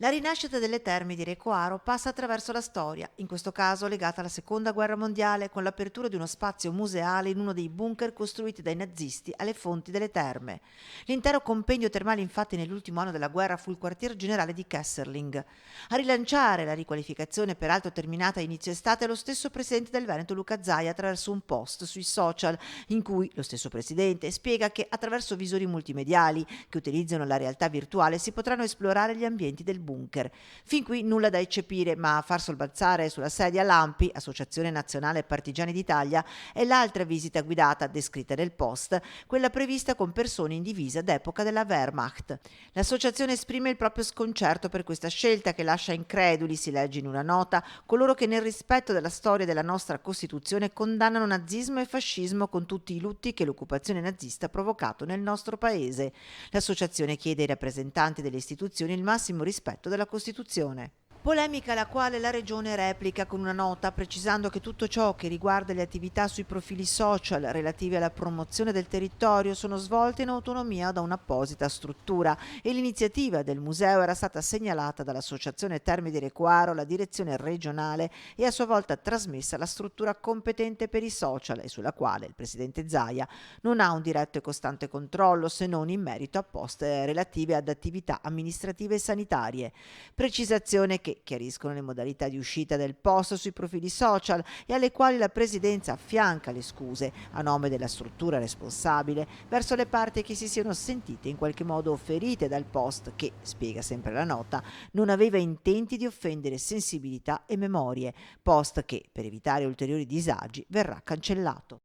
La rinascita delle terme di Recoaro passa attraverso la storia, in questo caso legata alla Seconda Guerra Mondiale, con l'apertura di uno spazio museale in uno dei bunker costruiti dai nazisti alle fonti delle terme. L'intero compendio termale infatti nell'ultimo anno della guerra fu il quartier generale di Kesserling. A rilanciare la riqualificazione, peraltro terminata a inizio estate, è lo stesso presidente del Veneto Luca Zaia attraverso un post sui social in cui lo stesso presidente spiega che attraverso visori multimediali che utilizzano la realtà virtuale si potranno esplorare gli ambienti del bunker. Fin qui nulla da eccepire, ma a far sobbalzare sulla sedia l'ANPI, Associazione Nazionale Partigiani d'Italia, è l'altra visita guidata descritta nel post, quella prevista con persone in divisa d'epoca della Wehrmacht. L'associazione esprime il proprio sconcerto per questa scelta che lascia increduli, si legge in una nota, coloro che nel rispetto della storia della nostra Costituzione condannano nazismo e fascismo con tutti i lutti che l'occupazione nazista ha provocato nel nostro paese. L'associazione chiede ai rappresentanti delle istituzioni il massimo rispetto della Costituzione. Polemica alla quale la Regione replica con una nota precisando che tutto ciò che riguarda le attività sui profili social relative alla promozione del territorio sono svolte in autonomia da un'apposita struttura e l'iniziativa del museo era stata segnalata dall'Associazione Terme di Recoaro alla direzione regionale e a sua volta trasmessa alla struttura competente per i social e sulla quale il presidente Zaia non ha un diretto e costante controllo se non in merito a post relative ad attività amministrative e sanitarie. Precisazione che chiariscono le modalità di uscita del post sui profili social e alle quali la Presidenza affianca le scuse, a nome della struttura responsabile, verso le parti che si siano sentite in qualche modo ferite dal post che, spiega sempre la nota, non aveva intenti di offendere sensibilità e memorie, post che, per evitare ulteriori disagi, verrà cancellato.